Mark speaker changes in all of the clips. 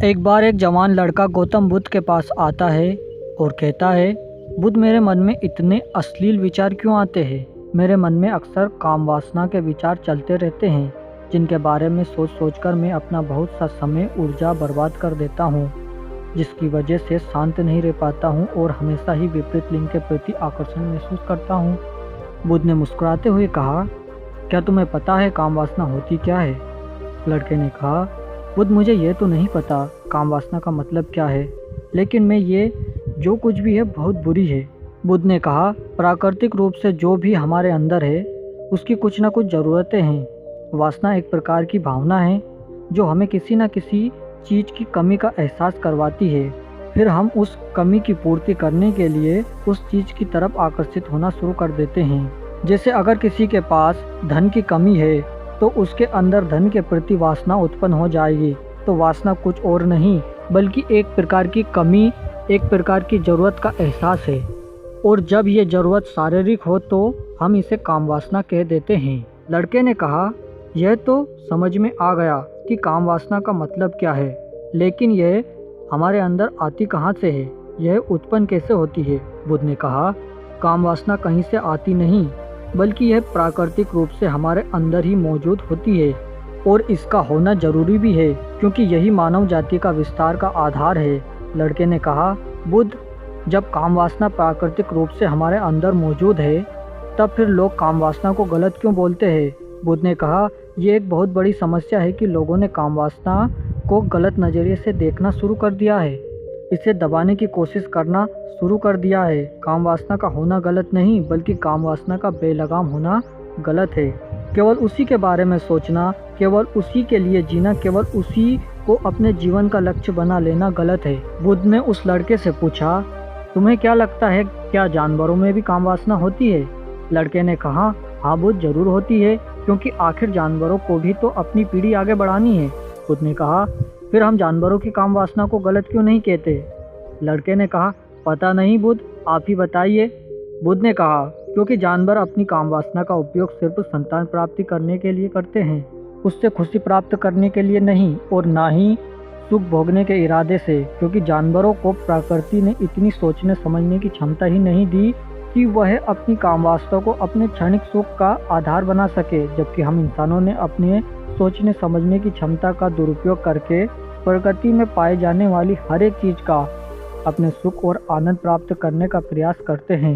Speaker 1: एक बार एक जवान लड़का गौतम बुद्ध के पास आता है और कहता है, बुद्ध, मेरे मन में इतने अश्लील विचार क्यों आते हैं। मेरे मन में अक्सर काम वासना के विचार चलते रहते हैं, जिनके बारे में सोच सोचकर मैं अपना बहुत सा समय ऊर्जा बर्बाद कर देता हूँ, जिसकी वजह से शांत नहीं रह पाता हूँ और हमेशा ही विपरीत लिंग के प्रति आकर्षण महसूस करता हूँ। बुद्ध ने मुस्कुराते हुए कहा, क्या तुम्हें पता है काम वासना होती क्या है? लड़के ने कहा, बुद्ध, मुझे ये तो नहीं पता काम वासना का मतलब क्या है, लेकिन मैं ये जो कुछ भी है बहुत बुरी है। बुद्ध ने कहा, प्राकृतिक रूप से जो भी हमारे अंदर है उसकी कुछ ना कुछ ज़रूरतें हैं। वासना एक प्रकार की भावना है जो हमें किसी न किसी चीज़ की कमी का एहसास करवाती है। फिर हम उस कमी की पूर्ति करने के लिए उस चीज़ की तरफ आकर्षित होना शुरू कर देते हैं। जैसे अगर किसी के पास धन की कमी है तो उसके अंदर धन के प्रति वासना उत्पन्न हो जाएगी। तो वासना कुछ और नहीं बल्कि एक प्रकार की कमी, एक प्रकार की ज़रूरत का एहसास है, और जब ये ज़रूरत शारीरिक हो तो हम इसे काम वासना कह देते हैं। लड़के ने कहा, यह तो समझ में आ गया कि काम वासना का मतलब क्या है, लेकिन यह हमारे अंदर आती कहाँ से है, यह उत्पन्न कैसे होती है? बुद्ध ने कहा, काम वासना कहीं से आती नहीं बल्कि यह प्राकृतिक रूप से हमारे अंदर ही मौजूद होती है, और इसका होना जरूरी भी है क्योंकि यही मानव जाति का विस्तार का आधार है। लड़के ने कहा, बुद्ध, जब काम वासना प्राकृतिक रूप से हमारे अंदर मौजूद है तब फिर लोग काम वासना को गलत क्यों बोलते हैं? बुद्ध ने कहा, यह एक बहुत बड़ी समस्या है कि लोगों ने काम वासना को गलत नज़रिए से देखना शुरू कर दिया है, इसे दबाने की कोशिश करना शुरू कर दिया है। काम वासना का होना गलत नहीं बल्कि काम वासना का बेलगाम होना गलत है। केवल उसी के बारे में सोचना, केवल उसी के लिए जीना, केवल उसी को अपने जीवन का लक्ष्य बना लेना गलत है। बुद्ध ने उस लड़के से पूछा, तुम्हें क्या लगता है, क्या जानवरों में भी काम वासना होती है? लड़के ने कहा, हाँ बुद्ध, जरूर होती है, क्योंकि आखिर जानवरों को भी तो अपनी पीढ़ी आगे बढ़ानी है। बुद्ध ने कहा, फिर हम जानवरों की काम वासना को गलत क्यों नहीं कहते? लड़के ने कहा, पता नहीं बुद्ध, आप ही बताइए। बुद्ध ने कहा, क्योंकि जानवर अपनी काम वासना का उपयोग सिर्फ संतान प्राप्ति करने के लिए करते हैं, उससे खुशी प्राप्त करने के लिए नहीं, और ना ही सुख भोगने के इरादे से, क्योंकि जानवरों को प्रकृति ने इतनी सोचने समझने की क्षमता ही नहीं दी कि वह अपनी काम वासना को अपने क्षणिक सुख का आधार बना सके, जबकि हम इंसानों ने अपने सोचने समझने की क्षमता का दुरुपयोग करके प्रकृति में पाए जाने वाली हर एक चीज़ का अपने सुख और आनंद प्राप्त करने का प्रयास करते हैं।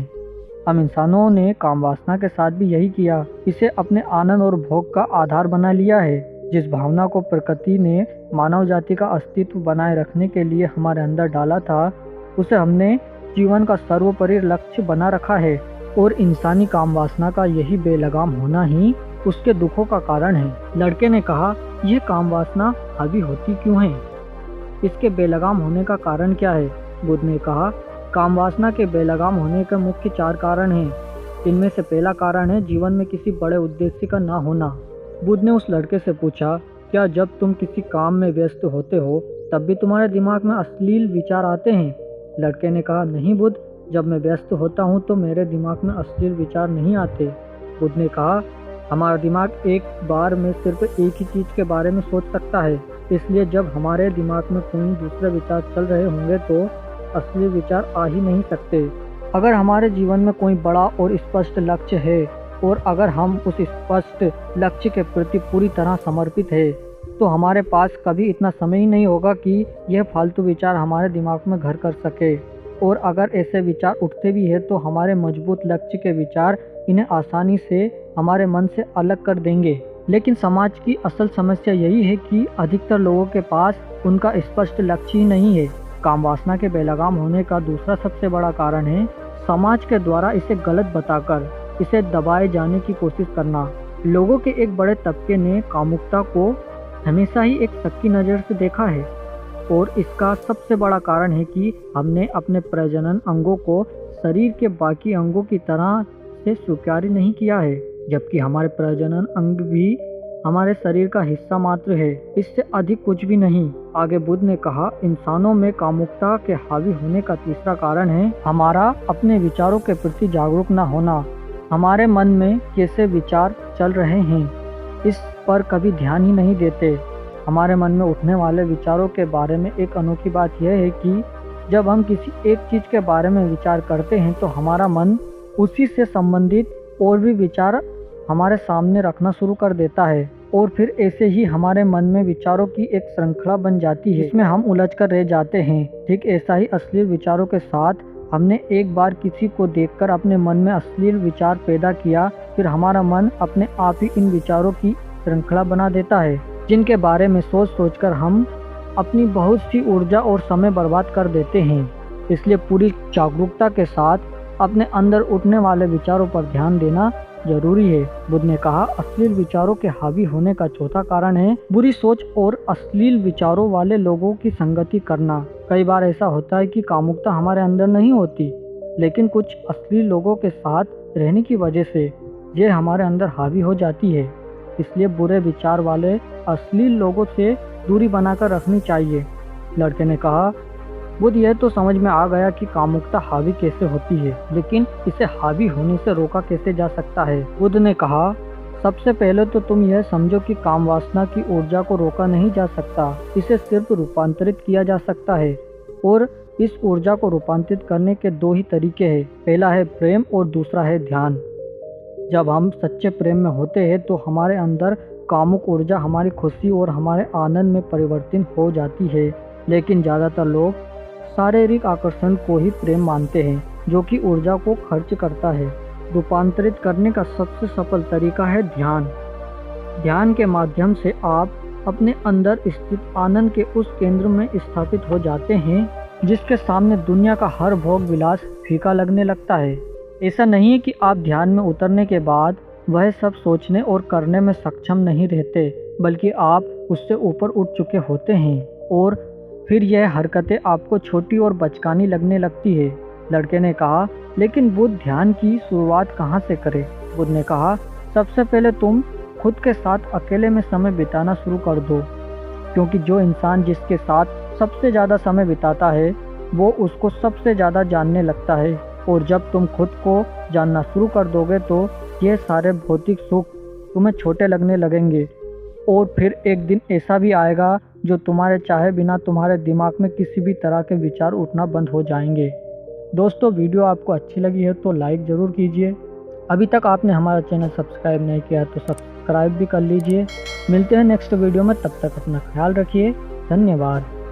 Speaker 1: हम इंसानों ने काम वासना के साथ भी यही किया, इसे अपने आनंद और भोग का आधार बना लिया है। जिस भावना को प्रकृति ने मानव जाति का अस्तित्व बनाए रखने के लिए हमारे अंदर डाला था, उसे हमने जीवन का सर्वोपरि लक्ष्य बना रखा है, और इंसानी काम वासना का यही बेलगाम होना ही उसके दुखों का कारण है। लड़के ने कहा, यह काम वासना हावी होती क्यों है? इसके बेलगाम होने का कारण क्या है? बुद्ध ने कहा, काम वासना के बेलगाम होने के मुख्य 4 कारण हैं। इनमें से पहला कारण है जीवन में किसी बड़े उद्देश्य का ना होना। बुद्ध ने उस लड़के से पूछा, क्या जब तुम किसी काम में व्यस्त होते हो तब भी तुम्हारे दिमाग में अश्लील विचार आते हैं? लड़के ने कहा, नहीं बुद्ध, जब मैं व्यस्त होता हूँ तो मेरे दिमाग में अश्लील विचार नहीं आते। बुद्ध ने कहा, हमारा दिमाग एक बार में सिर्फ एक ही चीज़ के बारे में सोच सकता है, इसलिए जब हमारे दिमाग में कोई दूसरे विचार चल रहे होंगे तो असली विचार आ ही नहीं सकते। अगर हमारे जीवन में कोई बड़ा और स्पष्ट लक्ष्य है, और अगर हम उस स्पष्ट लक्ष्य के प्रति पूरी तरह समर्पित है, तो हमारे पास कभी इतना समय ही नहीं होगा कि यह फालतू विचार हमारे दिमाग में घर कर सके। और अगर ऐसे विचार उठते भी है तो हमारे मजबूत लक्ष्य के विचार इन्हें आसानी से हमारे मन से अलग कर देंगे। लेकिन समाज की असल समस्या यही है कि अधिकतर लोगों के पास उनका स्पष्ट लक्ष्य ही नहीं है। काम वासना के बेलगाम होने का दूसरा सबसे बड़ा कारण है समाज के द्वारा इसे गलत बताकर इसे दबाए जाने की कोशिश करना। लोगों के एक बड़े तबके ने कामुकता को हमेशा ही एक शक नज़र से देखा है, और इसका सबसे बड़ा कारण है कि हमने अपने प्रजनन अंगों को शरीर के बाकी अंगों की तरह से स्वीकार नहीं किया है, जबकि हमारे प्रजनन अंग भी हमारे शरीर का हिस्सा मात्र है, इससे अधिक कुछ भी नहीं। आगे बुद्ध ने कहा, इंसानों में कामुकता के हावी होने का तीसरा कारण है हमारा अपने विचारों के प्रति जागरूक न होना। हमारे मन में कैसे विचार चल रहे हैं इस पर कभी ध्यान ही नहीं देते। हमारे मन में उठने वाले विचारों के बारे में एक अनोखी बात यह है कि जब हम किसी एक चीज़ के बारे में विचार करते हैं तो हमारा मन उसी से संबंधित और भी विचार हमारे सामने रखना शुरू कर देता है और फिर ऐसे ही हमारे मन में विचारों की एक श्रृंखला बन जाती है जिसमें हम उलझ कर रह जाते हैं। ठीक ऐसा ही अश्लील विचारों के साथ हमने एक बार किसी को देखकर अपने मन में अश्लील विचार पैदा किया, फिर हमारा मन अपने आप ही इन विचारों की श्रृंखला बना देता है जिनके बारे में सोच सोचकर हम अपनी बहुत सी ऊर्जा और समय बर्बाद कर देते हैं। इसलिए पूरी जागरूकता के साथ अपने अंदर उठने वाले विचारों पर ध्यान देना जरूरी है। बुद्ध ने कहा, अश्लील विचारों के हावी होने का चौथा कारण है बुरी सोच और अश्लील विचारों वाले लोगों की संगति करना। कई बार ऐसा होता है कि कामुकता हमारे अंदर नहीं होती, लेकिन कुछ अश्लील लोगों के साथ रहने की वजह से ये हमारे अंदर हावी हो जाती है। इसलिए बुरे विचार वाले अश्लील लोगों से दूरी बनाकर रखनी चाहिए। लड़के ने कहा, बुद्ध यह तो समझ में आ गया कि कामुकता हावी कैसे होती है, लेकिन इसे हावी होने से रोका कैसे जा सकता है। बुद्ध ने कहा, सबसे पहले तो तुम यह समझो कि काम वासना की ऊर्जा को रोका नहीं जा सकता, इसे सिर्फ रूपांतरित किया जा सकता है। और इस ऊर्जा को रूपांतरित करने के दो ही तरीके हैं, पहला है प्रेम और दूसरा है ध्यान। जब हम सच्चे प्रेम में होते हैं तो हमारे अंदर कामुक ऊर्जा हमारी खुशी और हमारे आनंद में परिवर्तित हो जाती है। लेकिन ज़्यादातर लोग शारीरिक आकर्षण को ही प्रेम मानते हैं, जो कि ऊर्जा को खर्च करता है। रूपांतरित करने का सबसे सफल तरीका है ध्यान। ध्यान के माध्यम से आप अपने अंदर स्थित आनंद के उस केंद्र में स्थापित हो जाते हैं जिसके सामने दुनिया का हर भोग विलास फीका लगने लगता है। ऐसा नहीं है कि आप ध्यान में उतरने के बाद वह सब सोचने और करने में सक्षम नहीं रहते, बल्कि आप उससे ऊपर उठ चुके होते हैं और फिर यह हरकतें आपको छोटी और बचकानी लगने लगती है। लड़के ने कहा, लेकिन बुद्ध ध्यान की शुरुआत कहाँ से करे? बुद्ध ने कहा, सबसे पहले तुम खुद के साथ अकेले में समय बिताना शुरू कर दो, क्योंकि जो इंसान जिसके साथ सबसे ज़्यादा समय बिताता है वो उसको सबसे ज़्यादा जानने लगता है। और जब तुम खुद को जानना शुरू कर दोगे तो ये सारे भौतिक सुख तुम्हें छोटे लगने लगेंगे और फिर एक दिन ऐसा भी आएगा जो तुम्हारे चाहे बिना तुम्हारे दिमाग में किसी भी तरह के विचार उठना बंद हो जाएंगे। दोस्तों, वीडियो आपको अच्छी लगी है तो लाइक ज़रूर कीजिए। अभी तक आपने हमारा चैनल सब्सक्राइब नहीं किया तो सब्सक्राइब भी कर लीजिए। मिलते हैं नेक्स्ट वीडियो में, तब तक अपना ख्याल रखिए। धन्यवाद।